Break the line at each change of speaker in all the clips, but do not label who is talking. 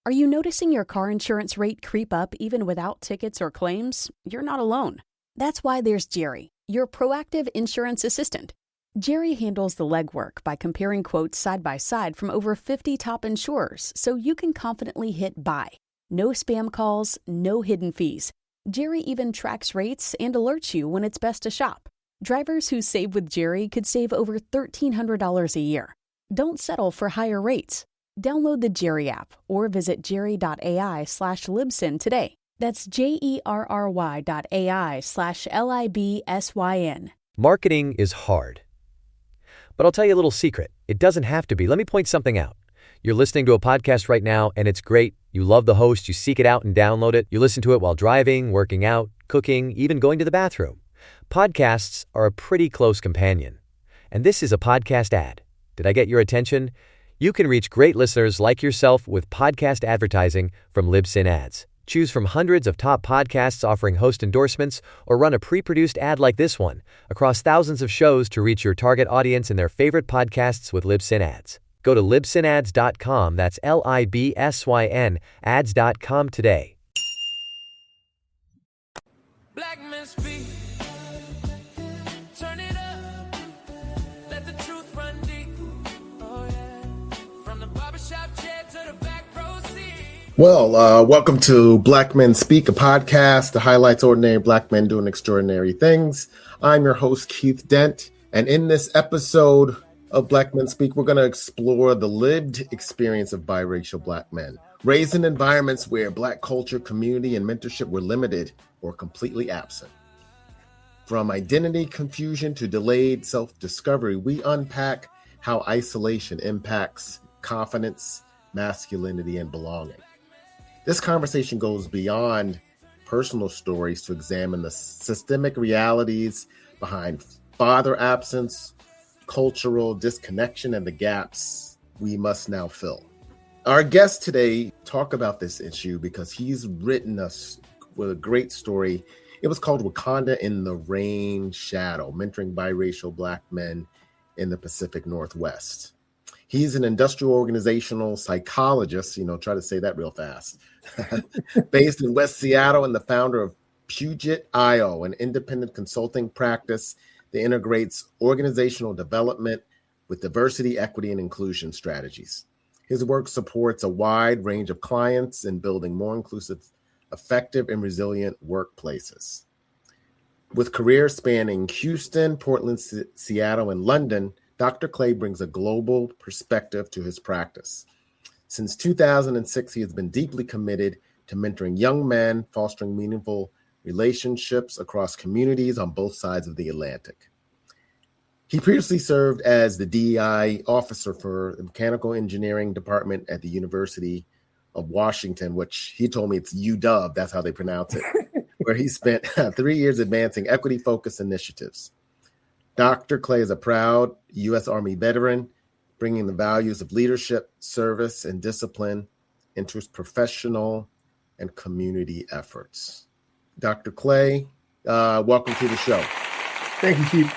Are you noticing your car insurance rate creep up even without tickets or claims? You're not alone. That's why there's Jerry, your proactive insurance assistant. Jerry handles the legwork by comparing quotes side by side from over 50 top insurers so you can confidently hit buy. No spam calls, no hidden fees. Jerry even tracks rates and alerts you when it's best to shop. Drivers who save with Jerry could save over $1,300 a year. Don't settle for higher rates. Download the Jerry app or visit jerry.ai/libsyn today. That's jerry.ai/libsyn.
Marketing is hard. But I'll tell you a little secret. It doesn't have to be. Let me point something out. You're listening to a podcast right now, and it's great. You love the host. You seek it out and download it. You listen to it while driving, working out, cooking, even going to the bathroom. Podcasts are a pretty close companion. And this is a podcast ad. Did I get your attention? You can reach great listeners like yourself with podcast advertising from Libsyn Ads. Choose from hundreds of top podcasts offering host endorsements, or run a pre-produced ad like this one across thousands of shows to reach your target audience in their favorite podcasts with Libsyn Ads. Go to libsynads.com, that's LIBSYN, ads.com today.
Black men speak. Turn it up. Let the truth run deep. Oh yeah. From the barbershop chair to the back row seat.
Well, welcome to Black Men Speak, a podcast that highlights ordinary Black men doing extraordinary things. I'm your host, Keith Dent, and in this episode of Black Men Speak, we're going to explore the lived experience of biracial Black men, raised in environments where Black culture, community, and mentorship were limited or completely absent. From identity confusion to delayed self-discovery, we unpack how isolation impacts confidence, masculinity, and belonging. This conversation goes beyond personal stories to examine the systemic realities behind father absence, cultural disconnection, and the gaps we must now fill. Our guest today talk about this issue because he's written us with a great story. It was called Wakanda in the Rain Shadow, Mentoring Biracial Black Men in the Pacific Northwest. He's an industrial organizational psychologist, try to say that real fast, based in West Seattle, and the founder of Puget IO, an independent consulting practice that integrates organizational development with diversity, equity, and inclusion strategies. His work supports a wide range of clients in building more inclusive, effective, and resilient workplaces. With careers spanning Houston, Portland, Seattle, and London, Dr. Clay brings a global perspective to his practice. Since 2006, he has been deeply committed to mentoring young men, fostering meaningful relationships across communities on both sides of the Atlantic. He previously served as the DEI officer for the Mechanical Engineering Department at the University of Washington, which he told me it's UW, that's how they pronounce it, where he spent 3 years advancing equity-focused initiatives. Dr. Clay is a proud U.S. Army veteran, bringing the values of leadership, service, and discipline into his professional and community efforts. Dr. Clay, welcome to the show.
Thank you, Keith.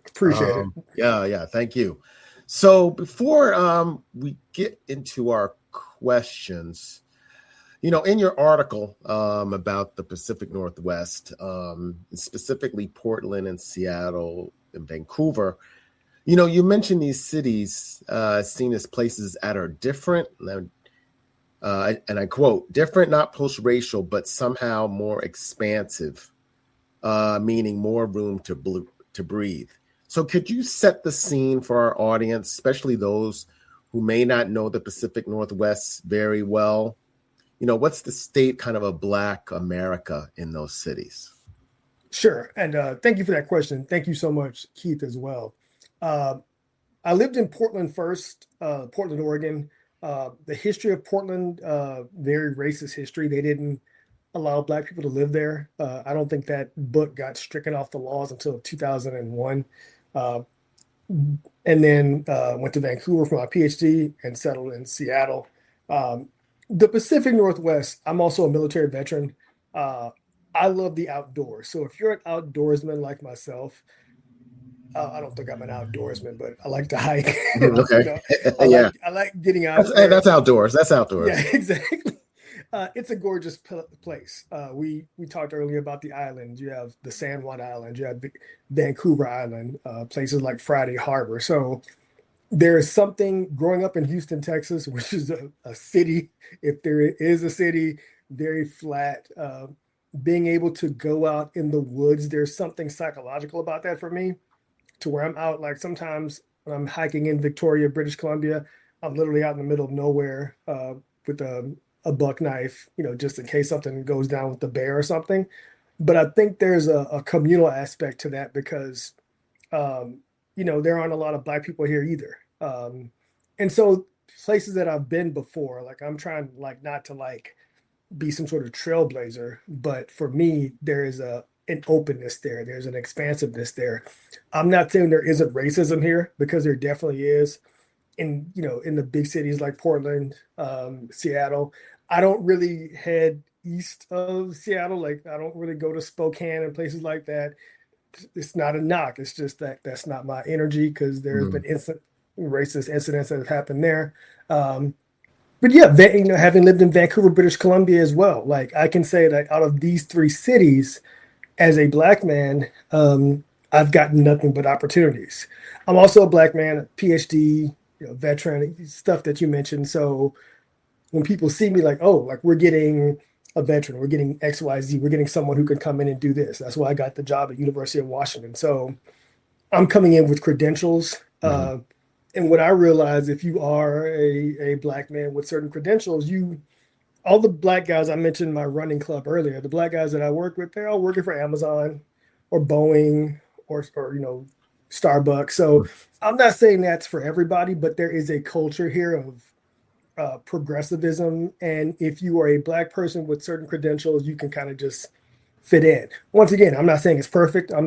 Appreciate it.
Yeah, thank you. So before we get into our questions, in your article about the Pacific Northwest, specifically Portland and Seattle and Vancouver, you mentioned these cities seen as places that are different, and I quote, different, not post-racial, but somehow more expansive, meaning more room to breathe. So could you set the scene for our audience, especially those who may not know the Pacific Northwest very well? What's the state kind of a Black America in those cities?
Sure. And thank you for that question. Thank you so much, Keith, as well. I lived in Portland first, Portland, Oregon. The history of Portland, very racist history. They didn't allow Black people to live there. I don't think that book got stricken off the laws until 2001. And then went to Vancouver for my PhD and settled in Seattle. The Pacific Northwest, I'm also a military veteran. I love the outdoors. So if you're an outdoorsman like myself, I don't think I'm an outdoorsman, but I like to hike.
Okay. Yeah.
I like getting
That's,
out
hey,
there.
that's outdoors. That's
Yeah,
outdoors.
exactly. It's a gorgeous place. We talked earlier about the islands. You have the San Juan Island. You have Vancouver Island. Places like Friday Harbor. So there is something growing up in Houston, Texas, which is a city. If there is a city, very flat. Being able to go out in the woods, there's something psychological about that for me, to where I'm out. Like sometimes when I'm hiking in Victoria, British Columbia, I'm literally out in the middle of nowhere with a buck knife, just in case something goes down with the bear or something. But I think there's a communal aspect to that because, um, there aren't a lot of Black people here either. And so places that I've been before, like I'm trying like not to like be some sort of trailblazer, but for me, there is an openness there. There's an expansiveness there. I'm not saying there isn't racism here because there definitely is in the big cities like Portland, Seattle. I don't really head east of Seattle. Like I don't really go to Spokane and places like that. It's not a knock. It's just that that's not my energy because there's been
Mhm.
racist incidents that have happened there. Um, but yeah, having lived in Vancouver, British Columbia as well, like I can say that out of these three cities, as a Black man, I've gotten nothing but opportunities. I'm also a Black man, a PhD, veteran, stuff that you mentioned. So when people see me, like, oh, like we're getting a veteran, we're getting XYZ, we're getting someone who can come in and do this. That's why I got the job at University of Washington. So I'm coming in with credentials.
Mhm.
And what I realize, if you are a Black man with certain credentials, all the Black guys I mentioned in my running club earlier, the Black guys that I work with, they're all working for Amazon or Boeing or Starbucks. So I'm not saying that's for everybody, but there is a culture here of progressivism, and if you are a Black person with certain credentials, you can kind of just fit in. Once again, I'm not saying it's perfect. My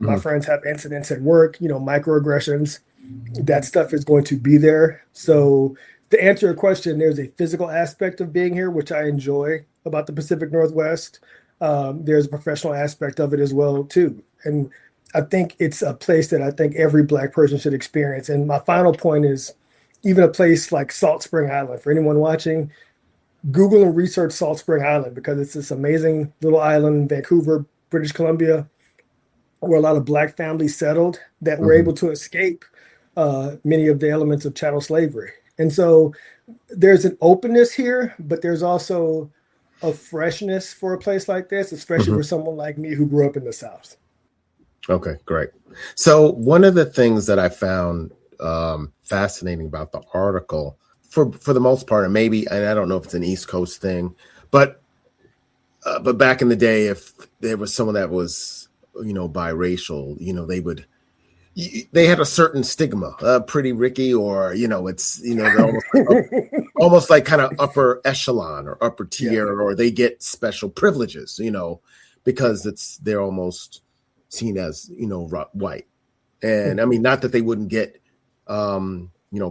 Mhm.
friends have incidents at work, microaggressions. That stuff is going to be there. So to answer your question, there's a physical aspect of being here, which I enjoy about the Pacific Northwest. There's a professional aspect of it as well too, and I think it's a place that I think every Black person should experience. And my final point is, even a place like Salt Spring Island. For anyone watching, Google and research Salt Spring Island because it's this amazing little island in Vancouver, British Columbia, where a lot of Black families settled that were
Mhm.
able to escape many of the elements of chattel slavery. And so there's an openness here, but there's also a freshness for a place like this, especially
Mhm.
for someone like me who grew up in the South.
Okay, great. So one of the things that I found fascinating about the article, for the most part, and maybe, and I don't know if it's an East Coast thing, but back in the day, if there was someone that was biracial, they had a certain stigma, pretty Ricky, or it's they're almost like kind of upper echelon or upper
Yeah.
tier, or they get special privileges, because they're almost seen as white. And I mean, not that they wouldn't get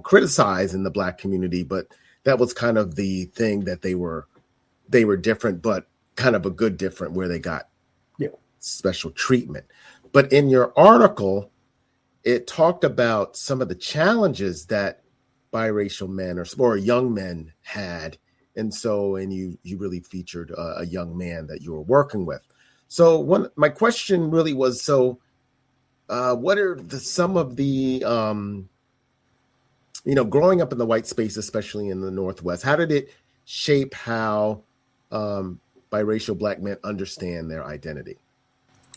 criticized in the Black community, but that was kind of the thing, that they were different, but kind of a good different, where they got
Yeah.
special treatment. But in your article, it talked about some of the challenges that biracial men or young men had. And you really featured a young man that you were working with. So my question really was, so what are some of the growing up in the white space, especially in the Northwest, how did it shape how biracial Black men understand their identity?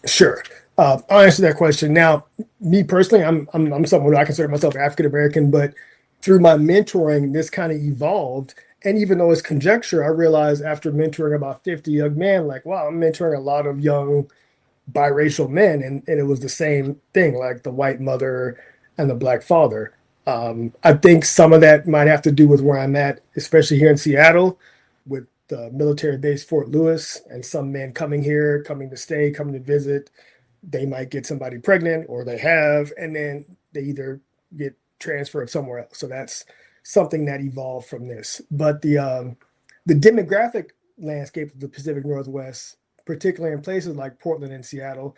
Sure. I'll answer that question. Now, me personally, I'm someone who I consider myself African American, but through my mentoring, this kind of evolved. And even though it's conjecture, I realized after mentoring about 50 young men, like, wow, I'm mentoring a lot of young biracial men, and it was the same thing, like the white mother and the Black father. I think some of that might have to do with where I'm at, especially here in Seattle, with the military base Fort Lewis, and some men coming here, coming to stay, coming to visit. They might get somebody pregnant, or they have, and then they either get transferred somewhere else. So that's something that evolved from this. But the demographic landscape of the Pacific Northwest, particularly in places like Portland and Seattle,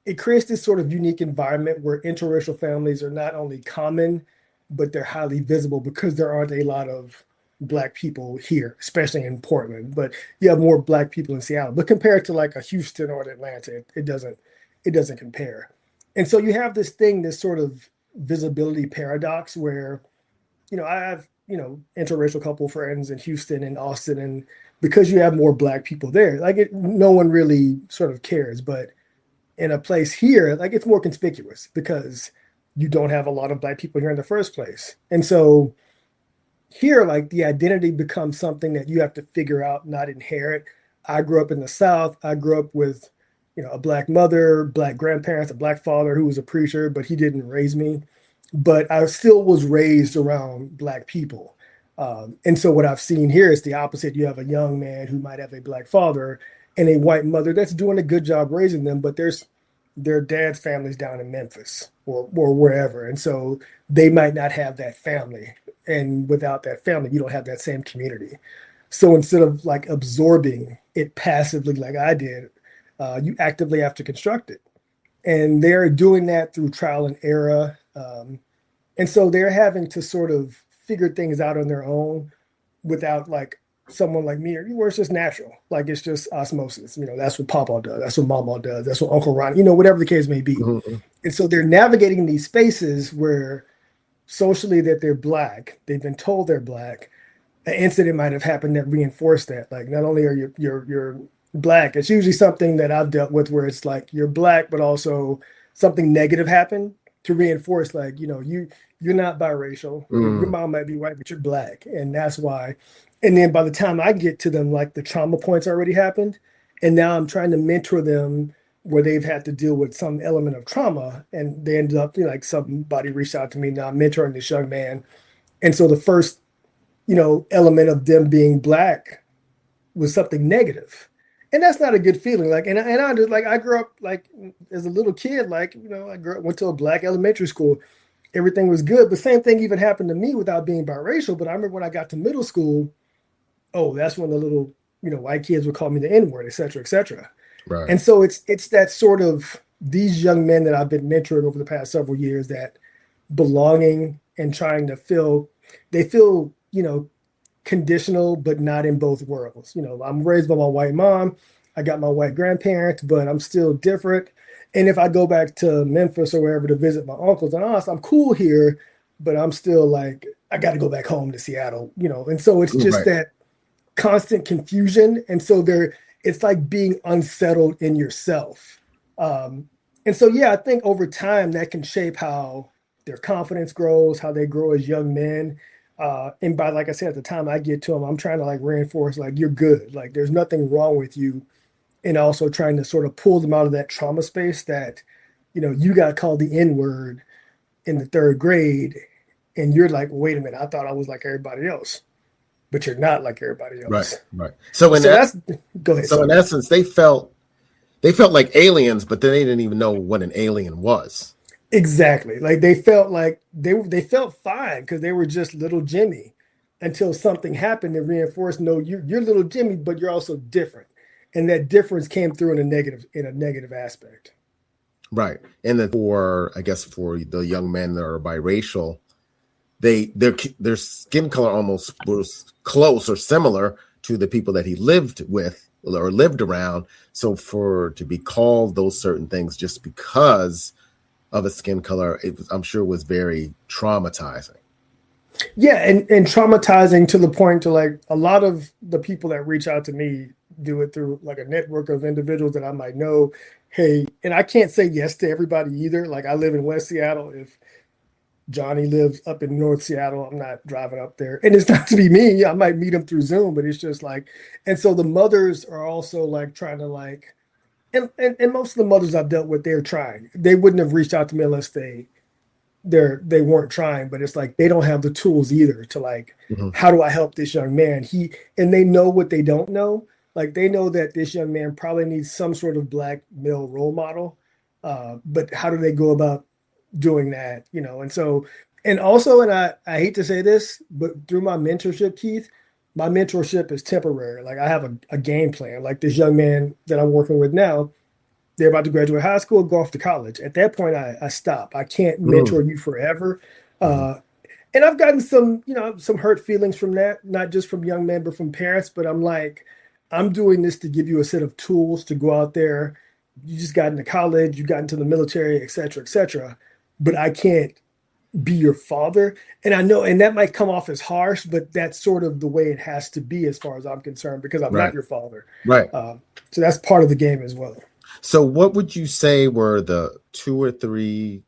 it creates this sort of unique environment where interracial families are not only common, but they're highly visible because there aren't a lot of Black people here, especially in Portland. But you have more Black people in Seattle. But compared to like a Houston or an Atlanta, it doesn't compare. And so you have this thing, this sort of visibility paradox where, I have, interracial couple friends in Houston and Austin, and because you have more Black people there, like no one really sort of cares. But in a place here, like it's more conspicuous because you don't have a lot of Black people here in the first place. And so here, like the identity becomes something that you have to figure out, not inherit. I grew up in the South. I grew up with, a Black mother, Black grandparents, a Black father who was a preacher, but he didn't raise me. But I still was raised around Black people. And so what I've seen here is the opposite. You have a young man who might have a Black father and a white mother that's doing a good job raising them, but their dad's family's down in Memphis or wherever. And so they might not have that family. And without that family, you don't have that same community. So instead of like absorbing it passively like I did, you actively have to construct it. And they're doing that through trial and error. And so they're having to sort of figure things out on their own without like someone like me, or where it's just natural. Like it's just osmosis. That's what Papa does. That's what Mama does. That's what Uncle Ronnie, whatever the case may be.
Mm-hmm.
And so they're navigating these spaces where socially that they're Black, they've been told they're Black. An incident might have happened that reinforced that. Like not only are you're Black, it's usually something that I've dealt with where it's like you're Black, but also something negative happened to reinforce like, you're not biracial. Your mom might be white, but you're Black. And that's why. And then by the time I get to them, like the trauma points already happened. And now I'm trying to mentor them where they've had to deal with some element of trauma. And they ended up, like somebody reached out to me. Now I'm mentoring this young man. And so the first, element of them being Black was something negative. And that's not a good feeling. Like, and I just like, I grew up like as a little kid, like, went to a Black elementary school. Everything was good. But same thing even happened to me without being biracial. But I remember when I got to middle school, oh, that's when the little, white kids would call me the N-word, et cetera, et cetera.
Right.
And so it's that sort of these young men that I've been mentoring over the past several years that belonging and trying to they feel, conditional, but not in both worlds. I'm raised by my white mom. I got my white grandparents, but I'm still different. And if I go back to Memphis or wherever to visit my uncles and aunts, I'm cool here, but I'm still like, I got to go back home to Seattle, And so it's just that constant confusion. And so it's like being unsettled in yourself. And so, yeah, I think over time that can shape how their confidence grows, how they grow as young men. And by, like I said, at the time I get to them, I'm trying to like reinforce, like, you're good. Like there's nothing wrong with you. And also trying to sort of pull them out of that trauma space that, you got called the N-word in the third grade. And you're like, wait a minute, I thought I was like everybody else, but you're not like everybody else.
Right. So
go ahead.
So in essence, they felt like aliens, but they didn't even know what an alien was.
Exactly. Like they felt like they felt fine because they were just little Jimmy until something happened that reinforced, no, you're little Jimmy, but you're also different. And that difference came through in a negative aspect. Right.
And then for the young men that are biracial, their skin color almost was close or similar to the people that he lived with or lived around. So to be called those certain things just because of a skin color, I'm sure was very traumatizing.
Yeah, and traumatizing to the point to like a lot of the people that reach out to me do it through like a network of individuals that I might know. Hey, and I can't say yes to everybody either. Like I live in West Seattle. If Johnny lives up in North Seattle, I'm not driving up there. And it's not to be me. I might meet him through Zoom, but it's just like, and so the mothers are also like trying to like, and most of the mothers I've dealt with, they're trying. They wouldn't have reached out to me unless they weren't trying, but it's like they don't have the tools either to like, how do I help this young man? And they know what they don't know. Like they know that this young man probably needs some sort of Black male role model. But how do they go about doing that? And so, and also, and I hate to say this, but through my mentorship, Keith, my mentorship is temporary. Like I have a game plan. Like this young man that I'm working with now, they're about to graduate high school, go off to college. At that point, I stop. I can't
Mm,
mentor you forever.
mhm.
And I've gotten some, some hurt feelings from that, not just from young men, but from parents. But I'm like, I'm doing this to give you a set of tools to go out there. You just got into college, you got into the military, et cetera, et cetera. But I can't be your father. And I know, and that might come off as harsh, but that's sort of the way it has to be as far as I'm concerned, because I'm not
Right,
your father.
right.
Uh, so that's part of the game as well.
So, what would you say were the two or three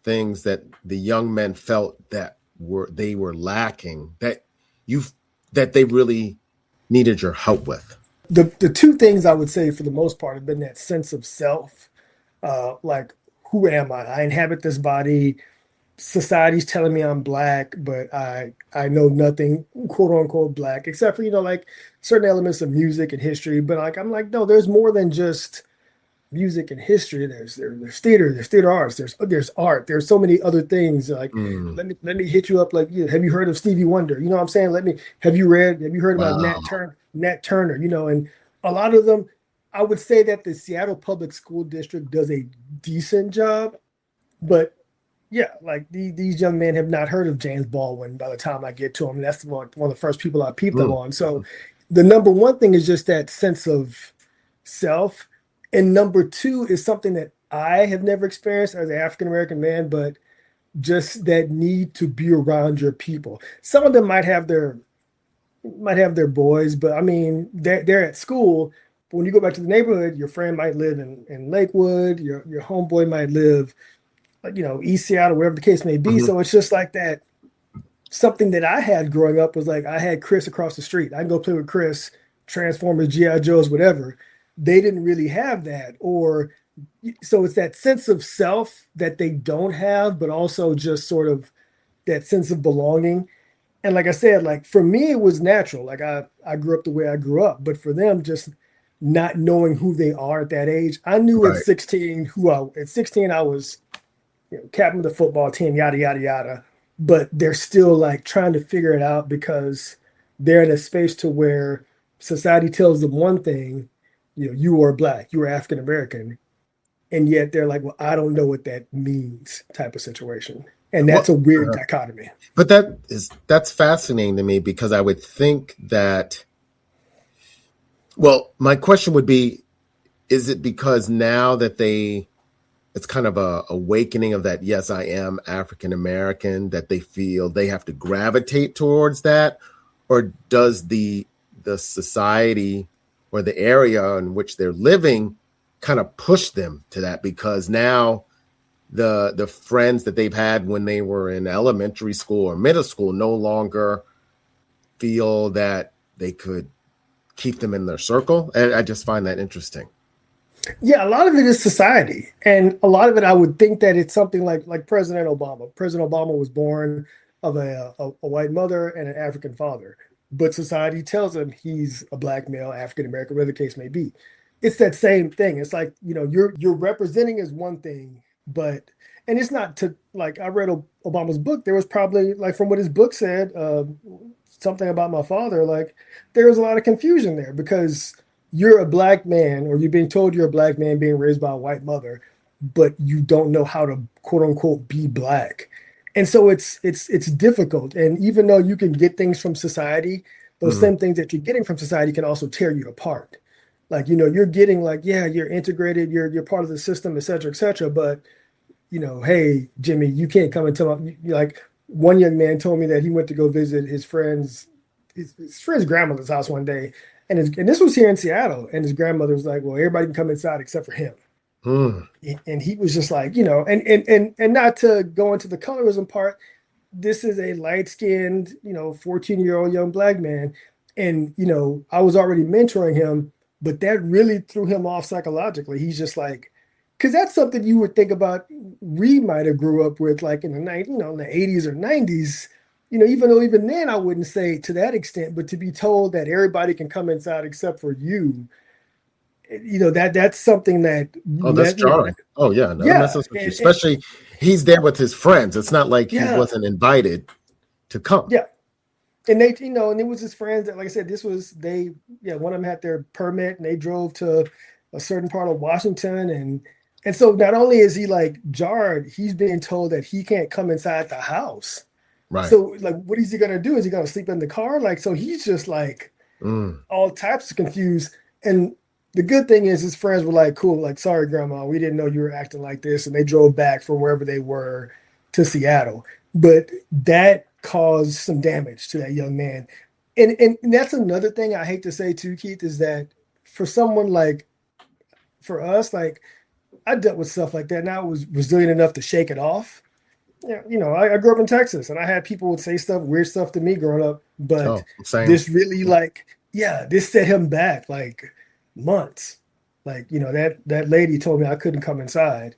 things that the young men felt that they were lacking you that they really needed your help with?
The two things I would say for the most part have been that sense of self. Like, who am I? I inhabit this body. Society's telling me I'm black, but I know nothing quote unquote black, except for, like certain elements of music and history. But like I'm like, no, there's more than just music and history. There's theater, there's theater arts, there's art, there's so many other things. Like
Mm,
let me hit you up. Like, have you heard of Stevie Wonder? You know what I'm saying? Have you heard about
wow.
Nat Turner? And a lot of them, I would say that the Seattle Public School District does a decent job, but yeah, like these young men have not heard of James Baldwin by the time I get to them. That's one of the first people I peeped up
Mm,
on. So the number one thing is just that sense of self. And number two is something that I have never experienced as an African American man, but just that need to be around your people. Some of them might have their boys, but I mean they're at school. But when you go back to the neighborhood, your friend might live in Lakewood, your homeboy might live, East Seattle, wherever the case may be.
mhm.
So it's just like that. Something that I had growing up was like I had Chris across the street. I can go play with Chris, Transformers, GI Joes, whatever. They didn't really have that, or so it's that sense of self that they don't have, but also just sort of that sense of belonging. And like I said, like for me, it was natural. Like I grew up the way I grew up, but for them, just not knowing who they are at that age, I knew
Right.
at 16 I was captain of the football team, yada yada yada. But they're still like trying to figure it out because they're in a space to where society tells them one thing, you are black, you are African American, and yet they're like, well, I don't know what that means, type of situation, and that's
Well,
a weird dichotomy.
but that's fascinating to me because I would think that. Well, my question would be: is it because now that it's kind of a awakening of that? Yes, I am African American. That they feel they have to gravitate towards that, or does the society or the area in which they're living kind of push them to that? Because now the friends that they've had when they were in elementary school or middle school no longer feel that they could keep them in their circle. And I just find that interesting.
Yeah, a lot of it is society, and a lot of it I would think that it's something like President Obama. President Obama was born of a white mother and an African father, but society tells him he's a black male, African American, whatever the case may be. It's that same thing. It's like, you're representing as one thing, but and it's not to like I read Obama's book. There was probably like from what his book said, something about my father. Like there was a lot of confusion there because you're a black man, or you're being told you're a black man being raised by a white mother, but you don't know how to quote unquote be black. And so it's difficult. And even though you can get things from society, those
Mhm.
same things that you're getting from society can also tear you apart. Like, you're getting like, yeah, you're integrated, you're part of the system, et cetera, et cetera. But, hey, Jimmy, you can't come and tell me, like one young man told me that he went to go visit his friend's grandmother's house one day, and this was here in Seattle, and his grandmother was like, "Well, everybody can come inside except for him."
Mm.
And he was just like, and not to go into the colorism part, this is a light-skinned, 14-year-old young black man, and I was already mentoring him, but that really threw him off psychologically. He's just like, because that's something you would think about. We might have grew up with like in the in the 80s or 90s. Even though even then I wouldn't say to that extent, but to be told that everybody can come inside except for you, that's something that
Oh, that's jarring. Oh, yeah, no, that
yeah,
messes with you.
and
Especially he's there with his friends. It's not like he
yeah,
wasn't invited to come.
yeah. And they, and it was his friends that, like I said, this was they, yeah, one of them had their permit and they drove to a certain part of Washington, and so not only is he like jarred, he's being told that he can't come inside the house.
Right.
So like, what is he gonna do? Is he gonna sleep in the car? Like, so he's just like
Mm.
all types of confused. And the good thing is his friends were like, cool, like, sorry, grandma, we didn't know you were acting like this. And they drove back from wherever they were to Seattle. But that caused some damage to that young man. And that's another thing I hate to say too, Keith, is that for someone like for us, like I dealt with stuff like that and I was resilient enough to shake it off. Yeah, I grew up in Texas and I had people would say stuff, weird stuff to me growing up, but
Oh, same.
this really like, yeah, this set him back like months. Like, that lady told me I couldn't come inside.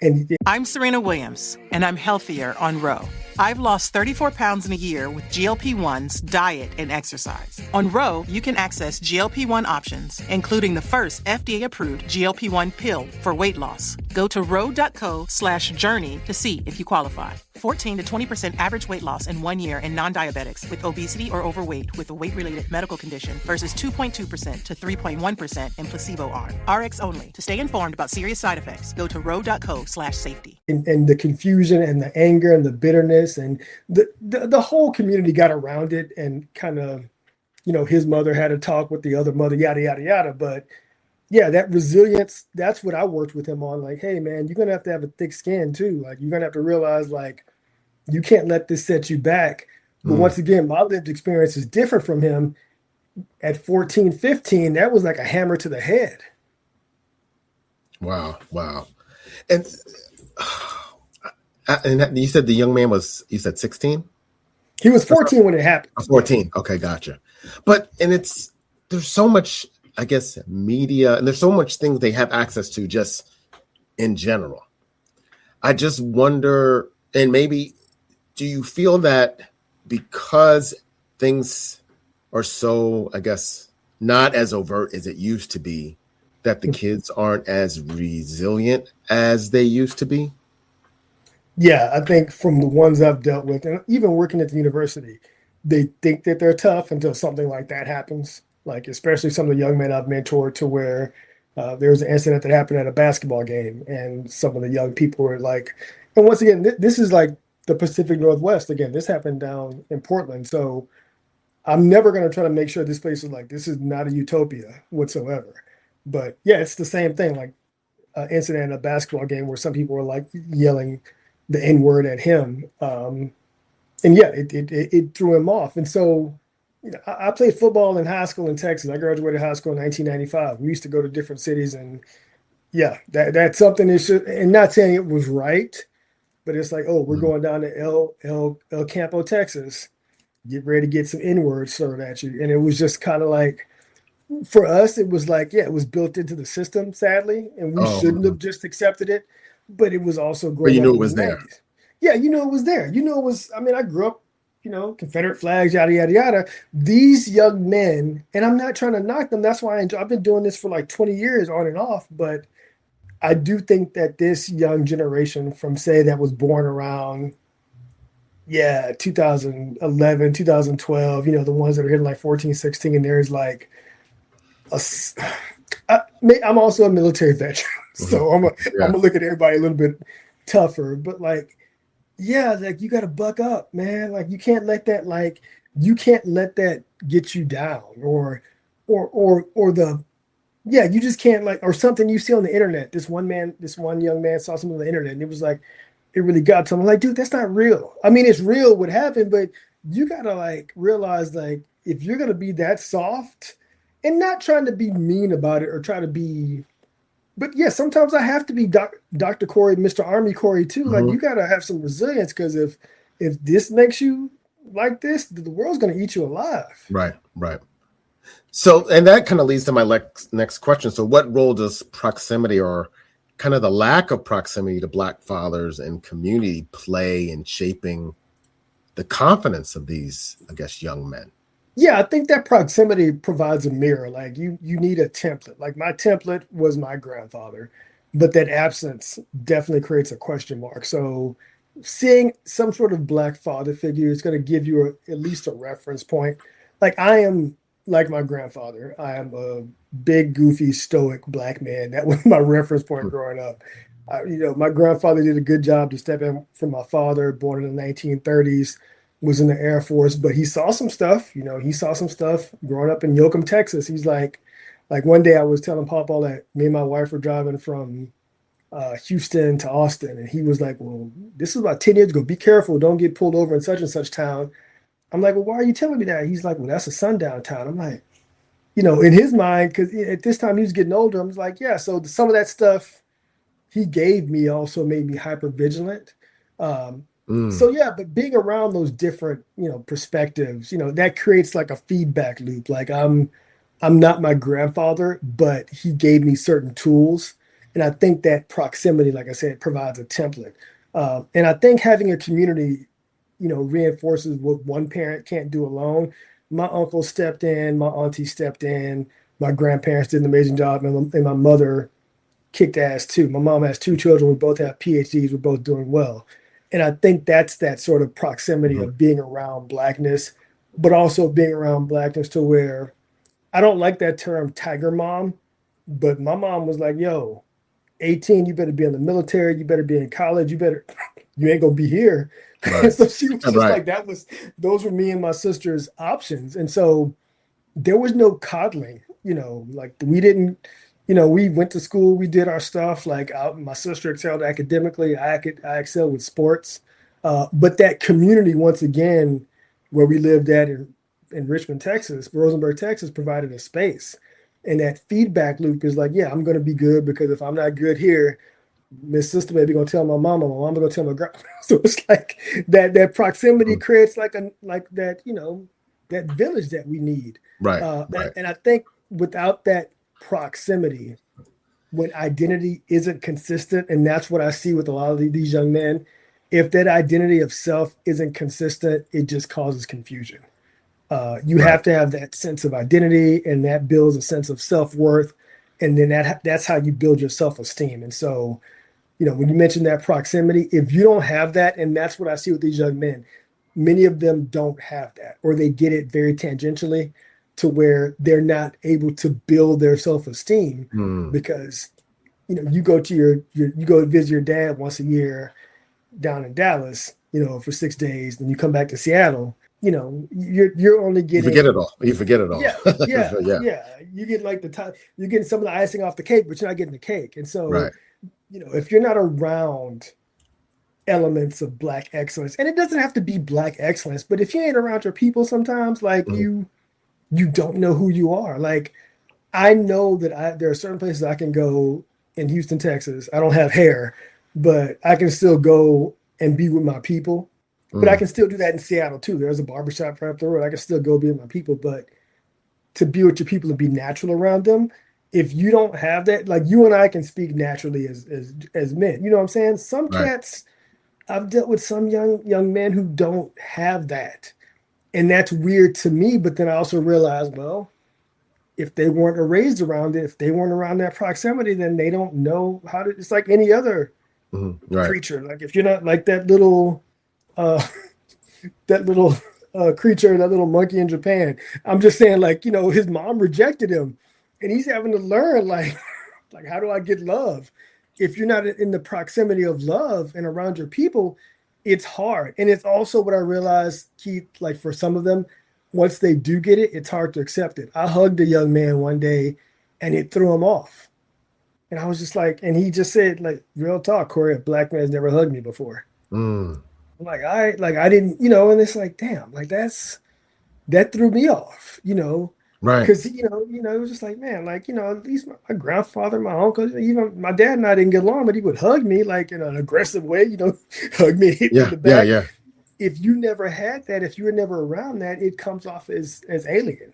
And
I'm Serena Williams, and I'm healthier on Ro. I've lost 34 pounds in a year with GLP-1s, diet, and exercise. On Ro, you can access GLP-1 options, including the first FDA-approved GLP-1 pill for weight loss. Go to ro.co/journey to see if you qualify. 14 to 20% average weight loss in 1 year in non-diabetics with obesity or overweight with a weight-related medical condition versus 2.2% to 3.1% in placebo arm. RX only. To stay informed about serious side effects, go to ro.co/safety.
and the confusion and the anger and the bitterness and the whole community got around it and kind of, his mother had a talk with the other mother, yada, yada, yada. But yeah, that resilience, that's what I worked with him on. Like, hey, man, you're going to have a thick skin too. Like, you're going to have to realize, like, you can't let this set you back. But once again, my lived experience is different from him. At 14, 15, that was like a hammer to the head.
Wow. And and you said the young man you said 16?
He was 14 when it happened.
14. Okay, gotcha. But there's so much, I guess, media, and there's so much things they have access to just in general. I just wonder, and maybe, do you feel that because things are so, I guess, not as overt as it used to be, that the kids aren't as resilient as they used to be?
Yeah, I think from the ones I've dealt with, and even working at the university, they think that they're tough until something like that happens. Like, especially some of the young men I've mentored to where there was an incident that happened at a basketball game, and some of the young people were like, and once again, this is like the Pacific Northwest. Again, this happened down in Portland. So I'm never going to try to make sure this place is like, this is not a utopia whatsoever. But yeah, it's the same thing. Like an incident at a basketball game where some people were like yelling the N word at him. And yeah, it threw him off. And so, I played football in high school in Texas. I graduated high school in 1995. We used to go to different cities, and yeah, that's something that should, and not saying it was right, but it's like, oh, we're going down to El Campo, Texas. Get ready to get some N words thrown at you. And it was just kind of like, for us, it was like, yeah, it was built into the system, sadly, and we shouldn't have just accepted it. But it was also
But
growing
you
up
knew it
in
was
the
there.
90s. Yeah, it was there. It was, I mean, I grew up, Confederate flags, yada, yada, yada. These young men, and I'm not trying to knock them. That's why I've been doing this for like 20 years on and off. But I do think that this young generation from, say, that was born around, 2011, 2012, the ones that are hitting like 14, 16, and there's like, I'm also a military veteran, so I'm gonna look at everybody a little bit tougher. But like, yeah, like you got to buck up, man. Like you can't let that get you down, or the yeah, you just can't like, or something you see on the internet. This one young man saw something on the internet, and it was like, it really got to him. I'm like, dude, that's not real. I mean, it's real what happened, but you gotta like realize, like, if you're gonna be that soft and not trying to be mean about it or try to be, but yeah, sometimes I have to be Dr. Corey, Mr. Army Corey too. Like, you gotta have some resilience, because if this makes you like this, the world's gonna eat you alive.
Right. So, and that kind of leads to my next question. So what role does proximity, or kind of the lack of proximity, to Black fathers and community play in shaping the confidence of these, I guess, young men?
Yeah, I think that proximity provides a mirror. Like, you need a template. Like, my template was my grandfather, but that absence definitely creates a question mark. So seeing some sort of Black father figure is going to give you at least a reference point. Like, I am like my grandfather. I am big, goofy, stoic black man. That was my reference point growing up. My grandfather did a good job to step in for my father, born in the 1930s, was in the Air Force, but he saw some stuff. He saw some stuff growing up in Yoakum, Texas. He's like one day I was telling Papa that me and my wife were driving from Houston to Austin, and he was like, "Well, this is about 10 years ago. Be careful, don't get pulled over in such and such town." I'm like, "Well, why are you telling me that?" He's like, "Well, that's a sundown town." I'm like, in his mind, because at this time he was getting older, I'm like, yeah. So some of that stuff he gave me also made me hyper vigilant. So yeah, but being around those different, perspectives, that creates like a feedback loop. Like I'm not my grandfather, but he gave me certain tools. And I think that proximity, like I said, provides a template. And I think having a community, reinforces what one parent can't do alone. My uncle stepped in, my auntie stepped in, my grandparents did an amazing job, and my mother kicked ass too. My mom has two children. We both have PhDs. We're both doing well. And I think that's that sort of proximity of being around Blackness, but also being around Blackness to where I don't like that term tiger mom, but my mom was like, yo, 18, you better be in the military. You better be in college. You ain't gonna be here.
Right.
So she was just
Right.
like, those were me and my sister's options. And so there was no coddling, like we didn't, we went to school, we did our stuff. Like my sister excelled academically. I excelled with sports. But that community, once again, where we lived at in Richmond, Texas, Rosenberg, Texas, provided a space. And that feedback loop is like, yeah, I'm going to be good because if I'm not good here, Miss Sister maybe gonna tell my mama gonna tell my grandma. So it's like that proximity creates like that, that village that we need.
Right. Right.
And I think without that proximity, when identity isn't consistent, and that's what I see with a lot of these young men, if that identity of self isn't consistent, it just causes confusion. You have to have that sense of identity, and that builds a sense of self-worth, and then that's how you build your self-esteem. And so, when you mention that proximity, if you don't have that, and that's what I see with these young men, many of them don't have that, or they get it very tangentially to where they're not able to build their self-esteem because, you go to you go visit your dad once a year down in Dallas, for 6 days, then you come back to Seattle, you're only getting.
You forget it all.
Yeah. You get like you're getting some of the icing off the cake, but you're not getting the cake. And so,
right.
If you're not around elements of Black excellence, and it doesn't have to be Black excellence, but if you ain't around your people sometimes, like you don't know who you are. Like I know that there are certain places I can go in Houston, Texas. I don't have hair, but I can still go and be with my people. But I can still do that in Seattle too. There's a barbershop right up the road. I can still go be with my people, but to be with your people and be natural around them, if you don't have that, like you and I can speak naturally as men. You know what I'm saying? Some cats, I've dealt with some young men who don't have that. And that's weird to me. But then I also realize, well, if they weren't raised around it, if they weren't around that proximity, then they don't know how to. It's like any other creature. Like if you're not like that little creature, that little monkey in Japan. I'm just saying, like, his mom rejected him, and he's having to learn, like how do I get love? If you're not in the proximity of love and around your people, it's hard. And it's also what I realized, Keith, like for some of them, once they do get it, it's hard to accept it. I hugged a young man one day and it threw him off. And I was just like, and he just said, like, real talk, Corey, a Black man's never hugged me before. I'm like, I didn't, and it's like, damn, like that threw me off,
Right.
Because, it was just like, man, like, at least my grandfather, my uncle, even my dad and I didn't get along, but he would hug me like in an aggressive way, hug me, hit me in the back.
Yeah.
If you never had that, if you were never around that, it comes off as alien.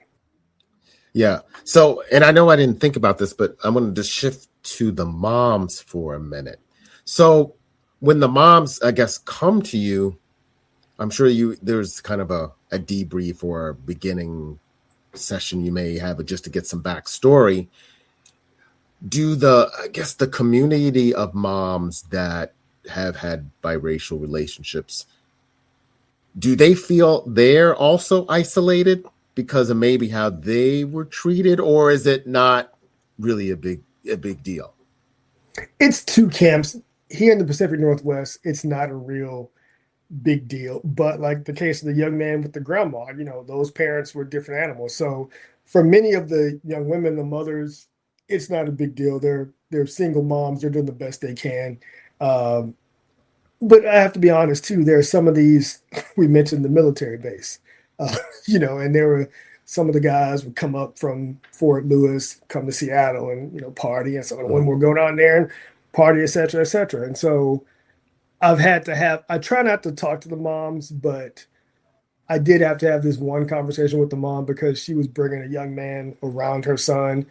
Yeah. So, and I know I didn't think about this, but I'm going to just shift to the moms for a minute. So when the moms, I guess, come to you, I'm sure there's kind of a debrief or a beginning session you may have just to get some backstory. Do the community of moms that have had biracial relationships, do they feel they're also isolated because of maybe how they were treated, or is it not really a big deal?
It's two camps here in the Pacific Northwest. It's not a real big deal, but like the case of the young man with the grandma, those parents were different animals. So for many of the young women, the mothers, it's not a big deal. They're single moms. They're doing the best they can. Um, but I have to be honest too. There are some of these we mentioned the military base, and there were some of the guys would come up from Fort Lewis, come to Seattle, and party, and some of the women would go down there and party, et cetera, et cetera. And so I try not to talk to the moms, but I did have to have this one conversation with the mom because she was bringing a young man around her son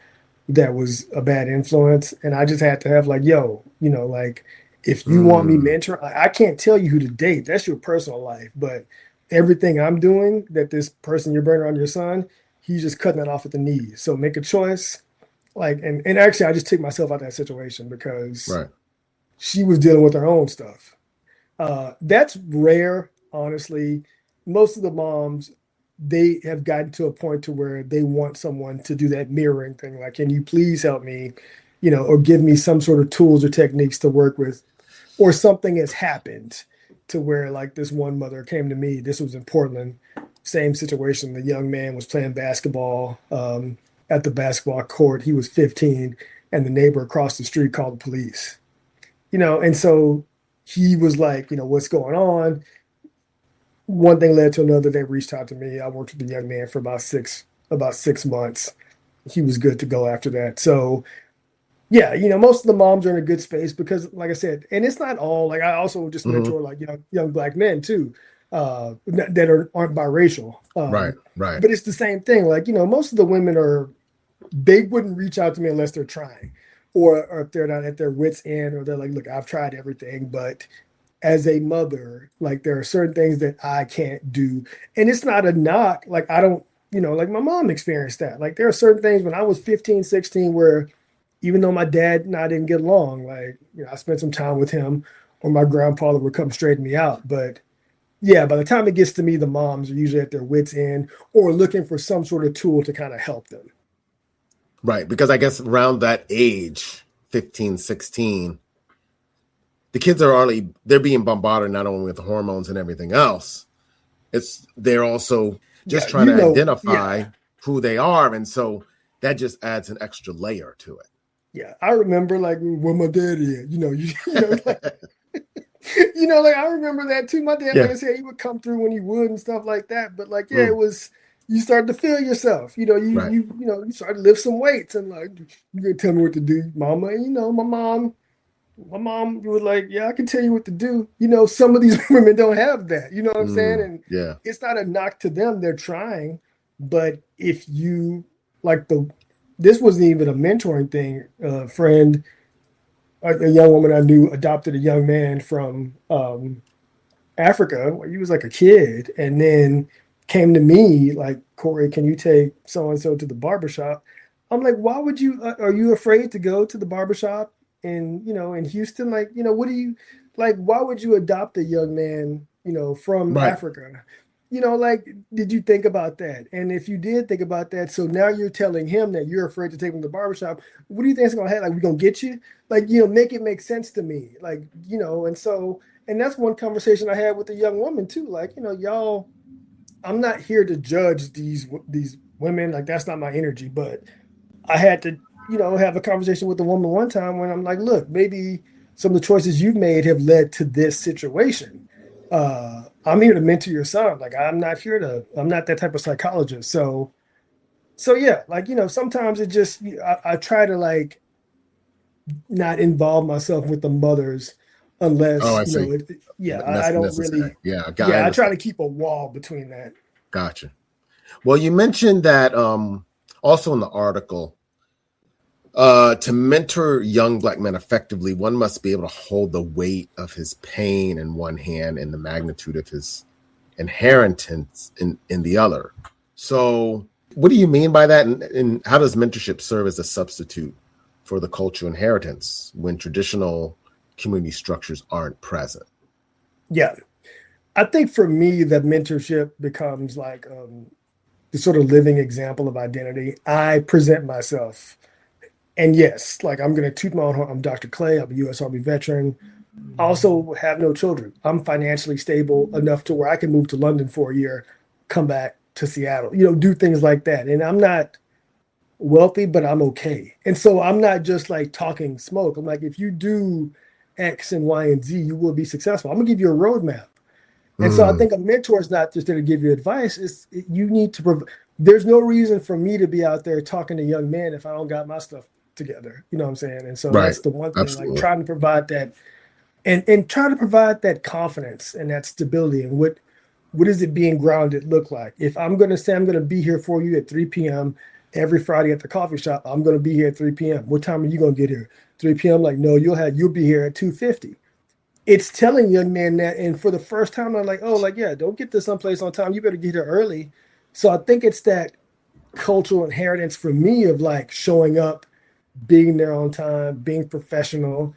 that was a bad influence. And I just had to have like, yo, like if you want me mentor, I can't tell you who to date. That's your personal life. But everything I'm doing that this person you're bringing around your son, he's just cutting that off at the knees. So make a choice. Like, and actually I just took myself out of that situation because she was dealing with her own stuff. That's rare, honestly. Most of the moms, they have gotten to a point to where they want someone to do that mirroring thing. Like, can you please help me, or give me some sort of tools or techniques to work with, or something has happened to where like this one mother came to me. This was in Portland, same situation. The young man was playing basketball at the basketball court. He was 15 and the neighbor across the street called the police, and so he was like, what's going on? One thing led to another. They reached out to me. I worked with the young man for about 6 months. He was good to go after that. So yeah, most of the moms are in a good space because like I said, and it's not all, like I also just mentor like young Black men too, that aren't biracial.
Right.
But it's the same thing. Like, most of the women they wouldn't reach out to me unless they're trying. Or if they're not at their wits' end, or they're like, look, I've tried everything, but as a mother, like there are certain things that I can't do. And it's not a knock. Like I don't, like my mom experienced that. Like there are certain things when I was 15, 16, where even though my dad and I didn't get along, like, I spent some time with him, or my grandfather would come straighten me out. But yeah, by the time it gets to me, the moms are usually at their wits' end or looking for some sort of tool to kind of help them.
Right, because I guess around that age, 15, 16, the kids they're being bombarded not only with the hormones and everything else. They're also just trying to identify who they are. And so that just adds an extra layer to it.
Yeah, I remember like where my daddy is, like I remember that too. My dad, like I said, he would come through when he would and stuff like that. But like, it was, you started to feel yourself, you started to lift some weights and like, you could tell me what to do, mama. And, my mom was like, yeah, I can tell you what to do. Some of these women don't have that, you know what I'm saying? And it's not a knock to them. They're trying. But if you like this wasn't even a mentoring thing. A friend, a young woman I knew adopted a young man from Africa. He was like a kid, and then came to me like, Corey, can you take so-and-so to the barbershop? I'm like, why would you, are you afraid to go to the barbershop in Houston? Like, what do you, like, why would you adopt a young man, from Africa? Like, did you think about that? And if you did think about that, so now you're telling him that you're afraid to take him to the barbershop. What do you think is going to happen? Like, we're going to get you? Like, make it make sense to me. Like, and so, and that's one conversation I had with a young woman too. Like, y'all, I'm not here to judge these women. Like, that's not my energy. But I had to, have a conversation with a woman one time when I'm like, look, maybe some of the choices you've made have led to this situation. I'm here to mentor your son. Like, I'm not that type of psychologist. So yeah, like, sometimes it just, I try to like not involve myself with the mothers unless, I don't really, I try to keep a wall between that.
Gotcha. Well, you mentioned that also in the article, to mentor young Black men effectively, one must be able to hold the weight of his pain in one hand and the magnitude of his inheritance in the other. So what do you mean by that? And how does mentorship serve as a substitute for the cultural inheritance when traditional community structures aren't present?
Yeah. I think for me, that mentorship becomes like the sort of living example of identity. I present myself. And yes, like I'm going to toot my own horn. I'm Dr. Clay. I'm a U.S. Army veteran. I also have no children. I'm financially stable enough to where I can move to London for a year, come back to Seattle, do things like that. And I'm not wealthy, but I'm okay. And so I'm not just like talking smoke. I'm like, if you do X and Y and Z, you will be successful. I'm gonna give you a roadmap. And so I
Mm,
think a mentor is not just there to give you advice. You need to there's no reason for me to be out there talking to young men if I don't got my stuff together. You know what I'm saying? And so
right.
that's the one thing, like
Absolutely.
trying to provide that and try to provide that confidence and that stability. And what is it being grounded look like? If I'm going to say I'm going to be here for you at 3 p.m. every Friday at the coffee shop, I'm going to be here at 3 p.m. What time are you going to get here? 3 p.m. Like, no, you'll be here at 2:50. It's telling young men that, and for the first time, they're like, oh, like, yeah, don't get to someplace on time. You better get here early. So I think it's that cultural inheritance for me of like showing up, being there on time, being professional,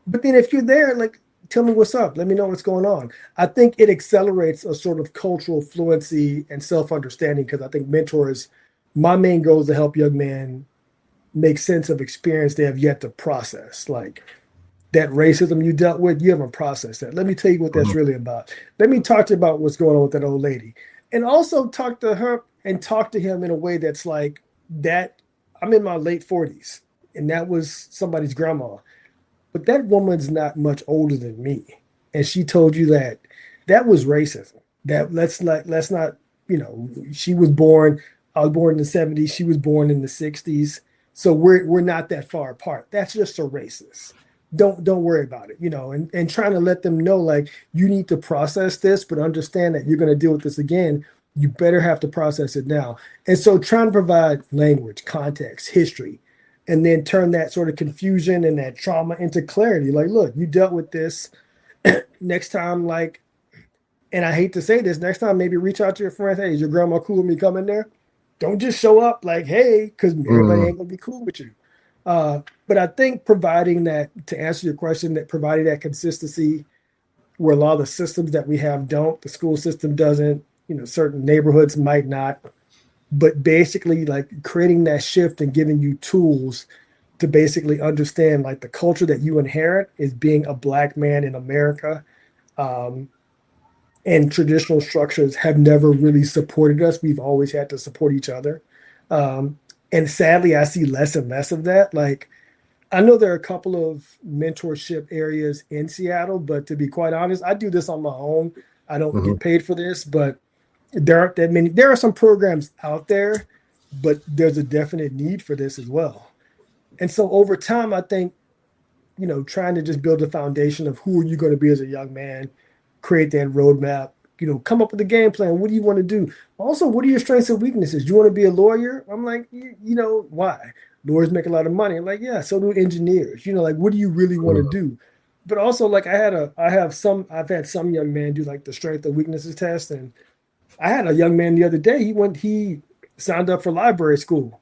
but then if you're there, like, tell me what's up. Let me know what's going on. I think it accelerates a sort of cultural fluency and self-understanding because I think mentors, my main goal is to help young men make sense of experience they have yet to process. Like that racism you dealt with, you haven't processed that. Let me tell you what that's
Mhm.
really about. Let me talk to you about what's going on with that old lady. And also talk to her and talk to him in a way that's like that. I'm in my late 40s, and that was somebody's grandma, but that woman's not much older than me. And she told you that that was racism. That let's not, she was born, I was born in the 70s, she was born in the 60s. So we're not that far apart. That's just so racist. Don't worry about it, and trying to let them know like you need to process this, but understand that you're going to deal with this again. You better have to process it now. And so trying to provide language, context, history, and then turn that sort of confusion and that trauma into clarity. Like, look, you dealt with this. Next time, like, and I hate to say this, next time maybe reach out to your friends. Hey, is your grandma cool with me coming there? Don't just show up like, hey, because everybody
Mm,
ain't gonna be cool with you. But I think providing that, to answer your question, that providing that consistency where a lot of the systems that we have don't, the school system doesn't, certain neighborhoods might not, but basically like creating that shift and giving you tools to basically understand like the culture that you inherit is being a black man in America. Um, and traditional structures have never really supported us. We've always had to support each other. Um, and sadly, I see less and less of that. Like, I know there are a couple of mentorship areas in Seattle, but to be quite honest, I do this on my own. I don't
mhm,
get paid for this, but there aren't that many. There are some programs out there, but there's a definite need for this as well. And so over time, I think, trying to just build a foundation of who are you going to be as a young man, create that roadmap, come up with a game plan. What do you want to do? Also, what are your strengths and weaknesses? You want to be a lawyer? I'm like, why? Lawyers make a lot of money. I'm like, yeah, so do engineers. Like, what do you really want to
mhm.
do? But also, like, I've had some young man do like the strength and weaknesses test. And I had a young man the other day, he signed up for library school.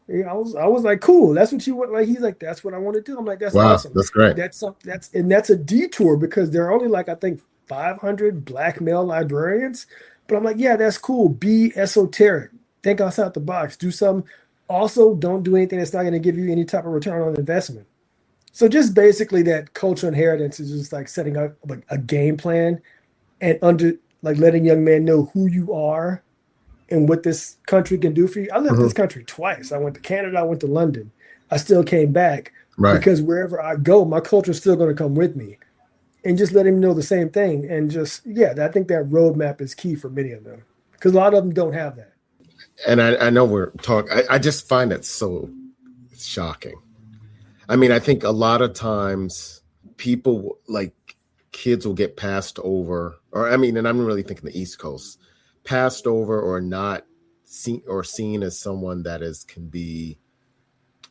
Yeah, I was like, cool. That's what you want. Like, he's like, that's what I want to do. I'm like, that's
Wow,
awesome.
that's great.
That's a detour because there are only like I think 500 black male librarians. But I'm like, yeah, that's cool. Be esoteric. Think outside the box. Do some. Also, don't do anything that's not going to give you any type of return on investment. So just basically that cultural inheritance is just like setting up like a game plan and under like letting young men know who you are and what this country can do for you. I left this
Mhm.
country twice. I went to Canada, I went to London. I still came back
Right.
because wherever I go, my culture is still going to come with me. And just let him know the same thing. And just, yeah, I think that roadmap is key for many of them because a lot of them don't have that.
And I know we're talking, I just find it so shocking. I mean, I think a lot of times people like kids will get passed over, or I mean, and I'm really thinking the East Coast, passed over or not seen as someone that can be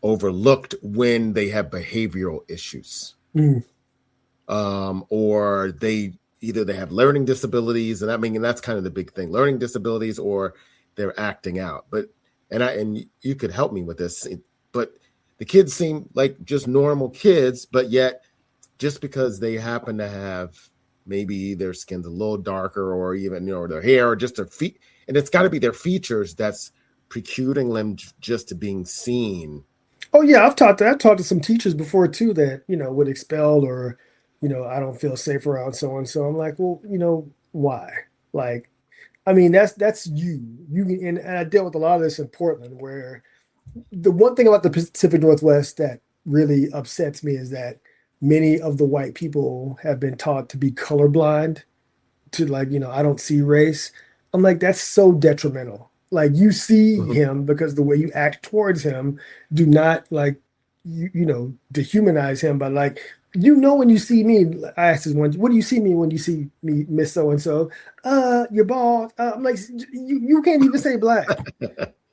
overlooked when they have behavioral issues,
Mm,
or they have learning disabilities, and I mean, and that's kind of the big thing: learning disabilities, or they're acting out. But and you could help me with this, but the kids seem like just normal kids, but yet just because they happen to have maybe their skin's a little darker, or even, or their hair, or just their feet. And it's got to be their features that's precluding them just to being seen.
Oh yeah, I've talked to some teachers before too that, would expel or, I don't feel safe around so and so. I'm like, well, why? Like, I mean, that's you. And I dealt with a lot of this in Portland, where the one thing about the Pacific Northwest that really upsets me is that many of the white people have been taught to be colorblind, to like, I don't see race. I'm like, that's so detrimental. Like, you see
Mhm.
him because the way you act towards him, do not like dehumanize him by like, when you see me, I asked this one, what do you see me when you see me, Miss So and so? You're bald. I'm like, you can't even say black.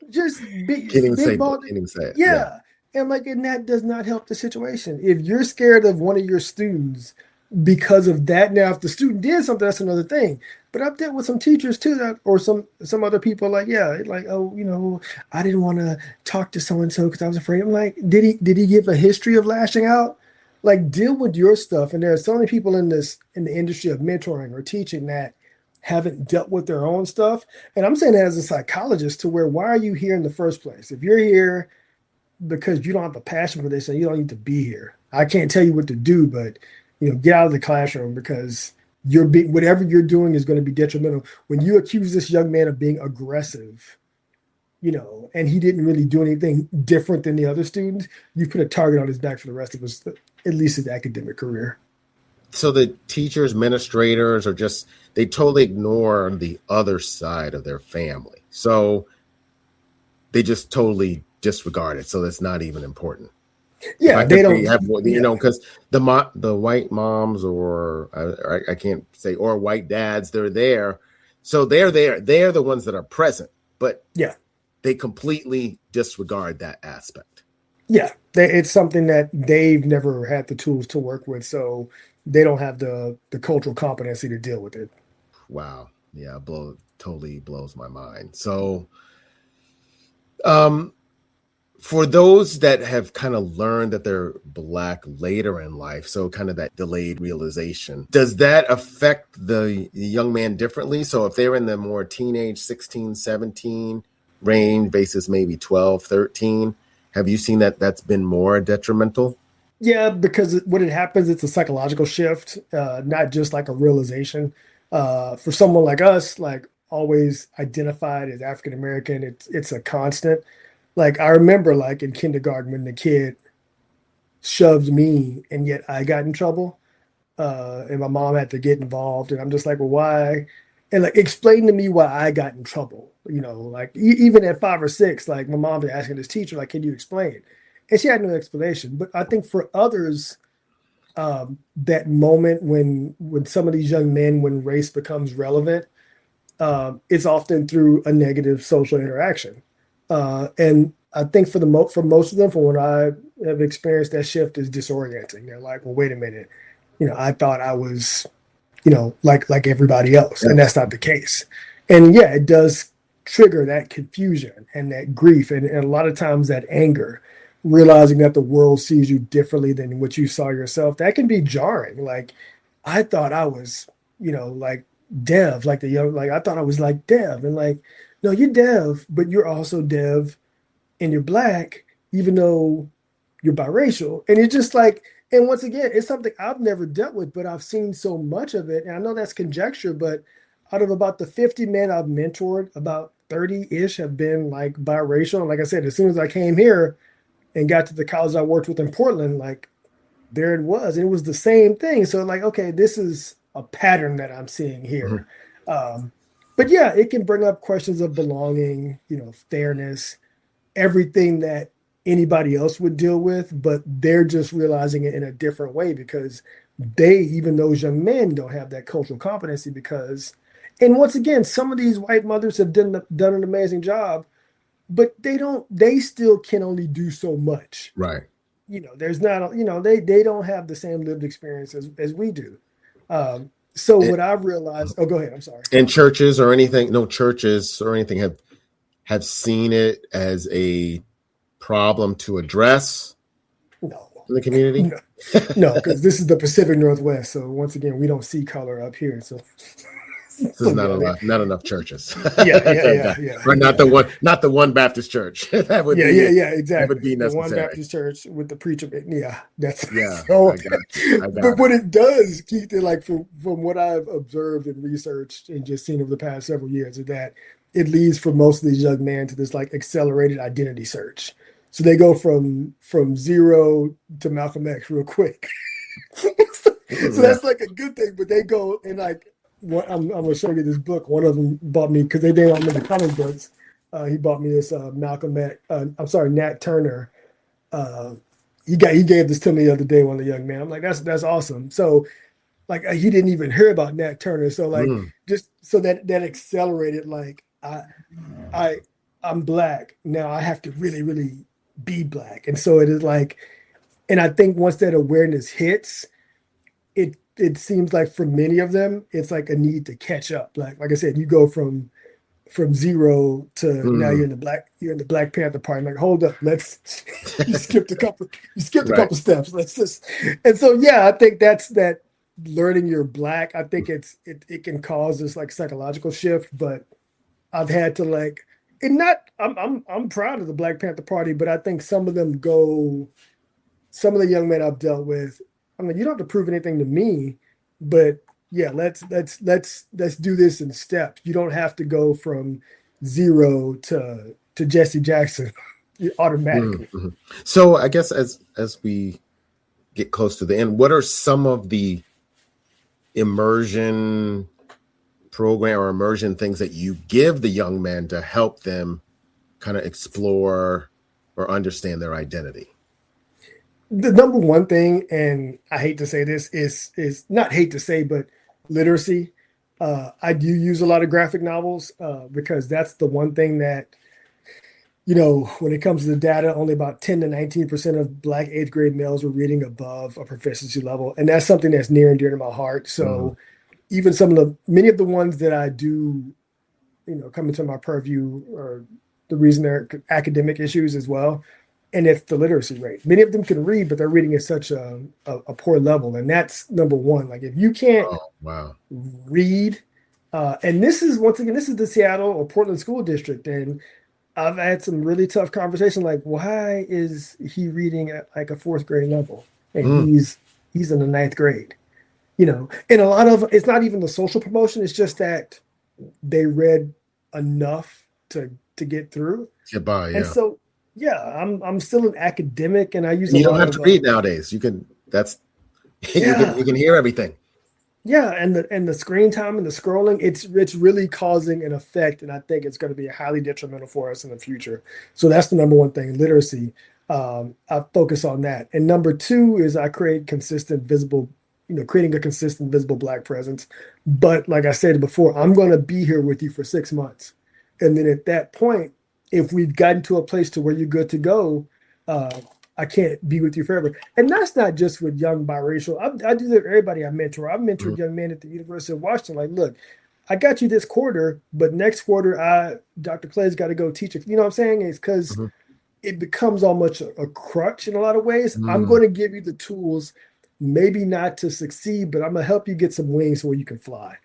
Just big,
Can't even
big
say,
bald.
can't even say it. Yeah.
Yeah. And that does not help the situation. If you're scared of one of your students because of that, now if the student did something, that's another thing. But I've dealt with some teachers too that, or some other people like, yeah, like, oh, I didn't want to talk to so and so because I was afraid. I'm like, did he give a history of lashing out? Like, deal with your stuff. And there are so many people in the industry of mentoring or teaching that haven't dealt with their own stuff. And I'm saying that as a psychologist, to where, why are you here in the first place? If you're here because you don't have a passion for this, and you don't need to be here. I can't tell you what to do, but get out of the classroom, because whatever you're doing is going to be detrimental. When you accuse this young man of being aggressive, and he didn't really do anything different than the other students, you put a target on his back for the rest of his, at least his academic career.
So the teachers, administrators are just, they totally ignore the other side of their family. So they just totally disregard it. So it's not even important.
Yeah, they don't.
Because the white moms, or I can't say, or white dads, they're there. So they're there. They're the ones that are present, but
yeah,
they completely disregard that aspect.
Yeah, it's something that they've never had the tools to work with, so they don't have the cultural competency to deal with it.
Wow. Yeah, totally blows my mind. So, for those that have kind of learned that they're Black later in life, so kind of that delayed realization, does that affect the young man differently? So if they're in the more teenage 16, 17 range basis, maybe 12, 13, have you seen that that's been more detrimental?
Yeah, because what it happens, it's a psychological shift, not just like a realization. For someone like us, like always identified as African American, it's a constant. Like, I remember like in kindergarten when the kid shoved me and yet I got in trouble, and my mom had to get involved, and I'm just like, well, why? And like, explain to me why I got in trouble. Like even at 5 or 6, like my mom was asking this teacher, like, can you explain? And she had no explanation. But I think for others, that moment when some of these young men, when race becomes relevant, it's often through a negative social interaction. And I think for most of them, from what I have experienced, that shift is disorienting. They're like, well, wait a minute, I thought I was, like everybody else, and
Yes.
that's not the case. And yeah, it does trigger that confusion and that grief, and a lot of times that anger, realizing that the world sees you differently than what you saw yourself. That can be jarring. Like, I thought I was, like Dev, like the young, like I thought I was like Dev, and like, no, you're Dev, but you're also Dev, and you're Black, even though you're biracial. And it's just like, and once again, it's something I've never dealt with, but I've seen so much of it. And I know that's conjecture, but out of about the 50 men I've mentored, about 30-ish have been like biracial. And like I said, as soon as I came here and got to the college I worked with in Portland, like there it was. It was the same thing. So like, okay, this is a pattern that I'm seeing
Mhm.
here. But yeah, it can bring up questions of belonging, fairness, everything that anybody else would deal with, but they're just realizing it in a different way because even those young men don't have that cultural competency because, and once again, some of these white mothers have done an amazing job, but they still can only do so much.
Right.
There's not, they don't have the same lived experience as we do. So
And,
what I've realized, oh, go ahead. I'm sorry.
and churches or anything, no churches or anything have seen it as a problem to address.
No.
in the community?
No, because this is the Pacific Northwest. So once again, we don't see color up here. So,
There's
yeah,
not enough churches. Or not the one Baptist church. That would
exactly.
That would be
The one
necessary.
Baptist church with the preacher. Yeah, that's
Yeah,
so.
I got
But what
it.
it does, Keith, like from what I've observed and researched and just seen over the past several years, is that it leads for most of these young men to this like accelerated identity search. So they go from zero to Malcolm X real quick. So that's like a good thing. But they go and like, I'm gonna show you this book. One of them bought me because they didn't want me the comic books. He bought me this Malcolm X. I'm sorry, Nat Turner. Uh, he gave this to me the other day. One of the young men. I'm like, that's awesome. So like he didn't even hear about Nat Turner. So like just so that accelerated like I I'm black now. I have to really be black, and so it is like, and I think once that awareness hits, it seems like for many of them, it's like a need to catch up. Like I said, you go from zero to now you're in the Black Panther Party. Like, hold up, let's you skipped a couple
Right.
steps. Let's just and so yeah, I think that's that learning you're black. I think it can cause this like psychological shift, but I've had to like and not I'm proud of the Black Panther Party, but I think some of them go some of the young men I've dealt with, I'm like, you don't have to prove anything to me, but yeah, let's do this in steps. You don't have to go from zero to Jesse Jackson automatically.
So I guess as we get close to the end, what are some of the immersion program or immersion things that you give the young men to help them kind of explore or understand their identity?
The number one thing, and I hate to say this, is not hate to say, but literacy. I do use a lot of graphic novels because that's the one thing that, when it comes to the data, only about 10 to 19% of Black eighth grade males are reading above a proficiency level. And that's something that's near and dear to my heart. So even many of the ones that I do, come into my purview are the reason they're academic issues as well. And it's the literacy rate. Many of them can read, but they're reading at such a poor level. And that's number one. Like if you can't read, and this is, once again, this is the Seattle or Portland School District. And I've had some really tough conversations like, why is he reading at like a fourth grade level? And he's in the ninth grade, and a lot of, it's not even the social promotion. It's just that they read enough to get through.
Get by, yeah.
And so, yeah, I'm still an academic, and I use.
You don't have to read nowadays. You can. You can hear everything.
Yeah, and the screen time and the scrolling, it's really causing an effect, and I think it's going to be highly detrimental for us in the future. So that's the number one thing, literacy. I focus on that, and number two is I create consistent, visible. Creating a consistent, visible Black presence. But like I said before, I'm going to be here with you for 6 months, and then at that point, if we've gotten to a place to where you're good to go, I can't be with you forever. And that's not just with young biracial. I do that with everybody I mentor. I've mentored young men at the University of Washington. Like, look, I got you this quarter, but next quarter, Dr. Clay's got to go teach it. You know what I'm saying? It's because it becomes almost a crutch in a lot of ways. I'm going to give you the tools, maybe not to succeed, but I'm going to help you get some wings where you can fly.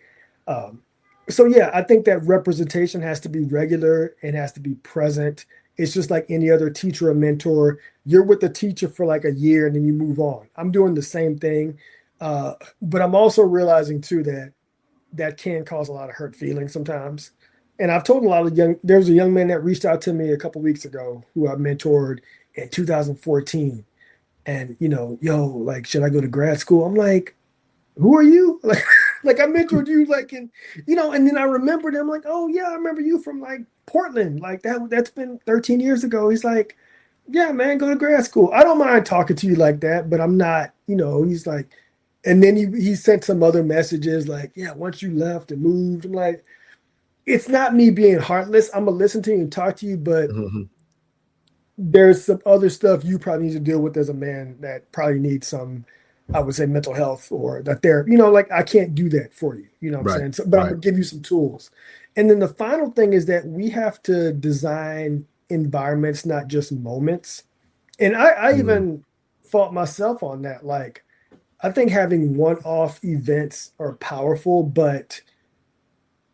So yeah, I think that representation has to be regular. It has to be present. It's just like any other teacher or mentor. You're with the teacher for like a year and then you move on. I'm doing the same thing. But I'm also realizing too that can cause a lot of hurt feelings sometimes. And I've told a lot of there's a young man that reached out to me a couple of weeks ago who I mentored in 2014. And, like, should I go to grad school? I'm like, who are you? Like I mentored you, like, and then I remembered him, like, oh yeah, I remember you from like Portland, like that's been 13 years ago. He's like, yeah, man, go to grad school. I don't mind talking to you like that, but I'm not, he's like, and then he sent some other messages like, yeah, once you left and moved, I'm like, it's not me being heartless. I'm gonna listen to you and talk to you, but there's some other stuff you probably need to deal with as a man that probably needs some, I would say, mental health or that therapy. Like I can't do that for you. You know what I'm saying? So, but I'm gonna give you some tools. And then the final thing is that we have to design environments, not just moments. And I even fault myself on that. Like, I think having one-off events are powerful, but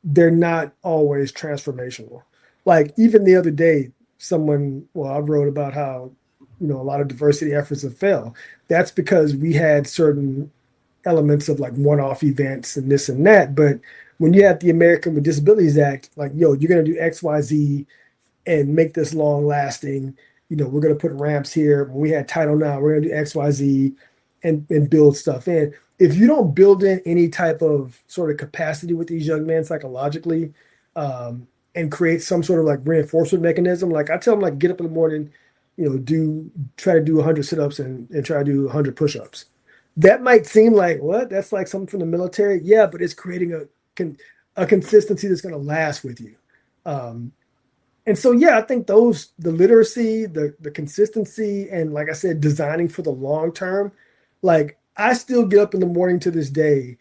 they're not always transformational. Like even the other day, I wrote about how, a lot of diversity efforts have failed. That's because we had certain elements of like one-off events and this and that. But when you have the American with Disabilities Act, like, yo, you're going to do X, Y, Z and make this long lasting. We're going to put ramps here. When we had Title IX, we're going to do X, Y, Z and build stuff in. If you don't build in any type of sort of capacity with these young men psychologically, and create some sort of like reinforcement mechanism, like I tell them, like, get up in the morning, try to do 100 sit-ups and try to do 100 push-ups. That might seem like, what? That's like something from the military. Yeah, but it's creating a consistency that's going to last with you. And so, yeah, I think the literacy, the consistency, and like I said, designing for the long term, like I still get up in the morning to this day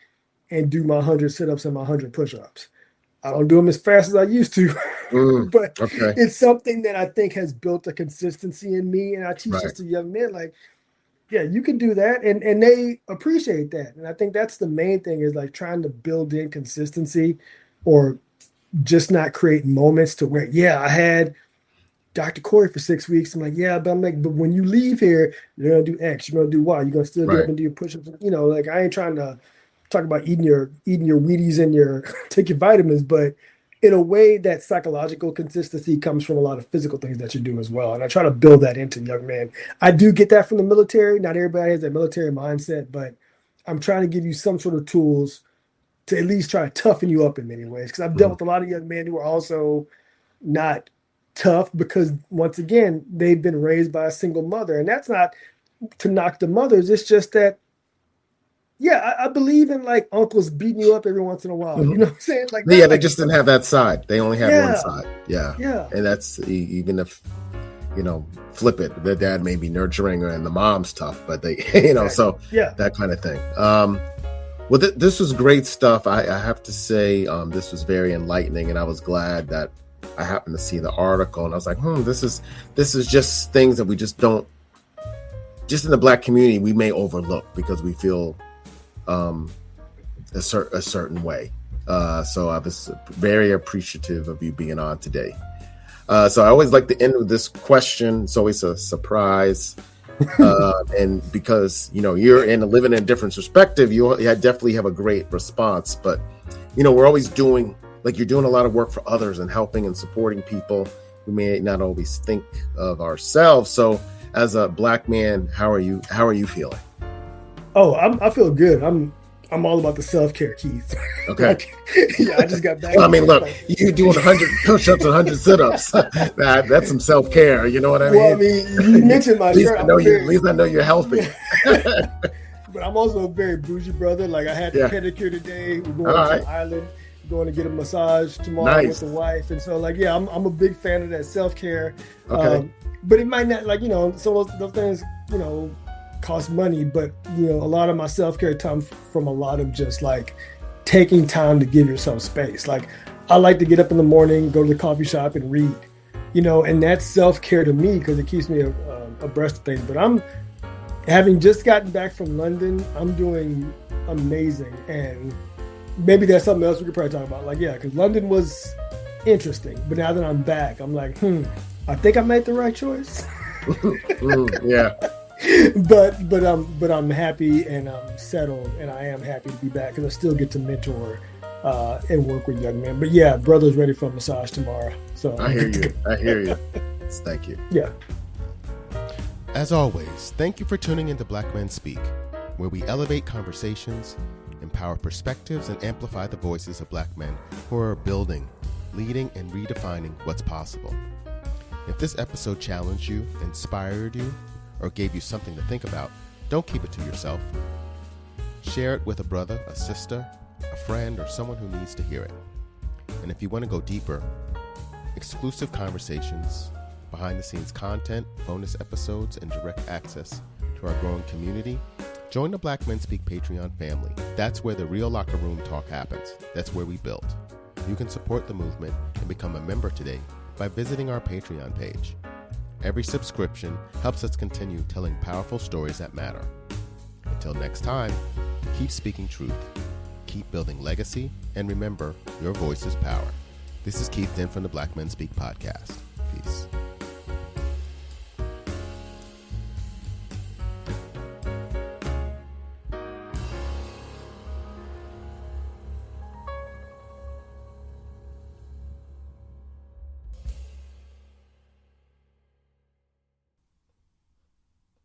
and do my 100 sit-ups and my 100 push-ups. I don't do them as fast as I used to, but
okay.
It's something that I think has built a consistency in me. And I teach this to young men, like, yeah, you can do that. And they appreciate that. And I think that's the main thing, is like trying to build in consistency, or just not create moments to where, yeah, I had Dr. Corey for 6 weeks. I'm like, yeah, but when you leave here, you're going to do X, you're going to do Y, you're going to still get up and do your push-ups. Like I ain't trying to talk about eating your Wheaties and take your vitamins, but in a way that psychological consistency comes from a lot of physical things that you do as well. And I try to build that into young men. I do get that from the military. Not everybody has that military mindset, but I'm trying to give you some sort of tools to at least try to toughen you up in many ways. Because I've dealt with a lot of young men who are also not tough because, once again, they've been raised by a single mother. And that's not to knock the mothers. It's just that, yeah, I believe in like uncles beating you up every once in a while. You know what I'm saying? Like,
yeah, they just didn't have that side. They only had one side. Yeah. And that's, even if, flip it, the dad may be nurturing and the mom's tough, but they, so that kind of thing. Well, this was great stuff. I have to say, this was very enlightening, and I was glad that I happened to see the article, and I was like, this is just things that we just don't, just in the Black community, we may overlook because we feel a certain way. So I was very appreciative of you being on today. So I always like to end with this question. It's always a surprise. And because, you're living in a different perspective, you definitely have a great response. But, we're always doing, like, you're doing a lot of work for others and helping and supporting people who may not always think of ourselves. So as a Black man, how are you feeling?
Oh, I feel good. I'm all about the self-care, Keith.
Okay.
I just got back.
Well, I mean, look, you doing 100 push-ups and 100 sit-ups. That's some self-care. You know what I mean?
Well, I mean, you mentioned my shirt.
At least I know you're healthy.
But I'm also a very bougie brother. Like, I had the pedicure today. We're going to the island, going to get a massage tomorrow with the wife. And so, like, yeah, I'm a big fan of that self-care.
Okay.
But it might not, like, some of those things, cost money, but a lot of my self-care comes from a lot of just like taking time to give yourself space. Like, I like to get up in the morning, go to the coffee shop and read, and that's self-care to me because it keeps me abreast of things. But I'm having just gotten back from London, I'm doing amazing, and maybe that's something else we could probably talk about. Like, yeah, because London was interesting, but now that I'm back, I'm like, I think I made the right choice.
Yeah.
But I'm happy and I'm settled, and I am happy to be back because I still get to mentor and work with young men. But yeah, brother's ready for a massage tomorrow. So
I hear you. Thank you.
Yeah.
As always, thank you for tuning into Black Men Speak, where we elevate conversations, empower perspectives, and amplify the voices of Black men who are building, leading, and redefining what's possible. If this episode challenged you, inspired you, or gave you something to think about, don't keep it to yourself. Share it with a brother, a sister, a friend, or someone who needs to hear it. And if you want to go deeper, exclusive conversations, behind-the-scenes content, bonus episodes, and direct access to our growing community, join the Black Men Speak Patreon family. That's where the real locker room talk happens. That's where we build. You can support the movement and become a member today by visiting our Patreon page. Every subscription helps us continue telling powerful stories that matter. Until next time, keep speaking truth, keep building legacy, and remember, your voice is power. This is Keith Dent from the Black Men Speak podcast.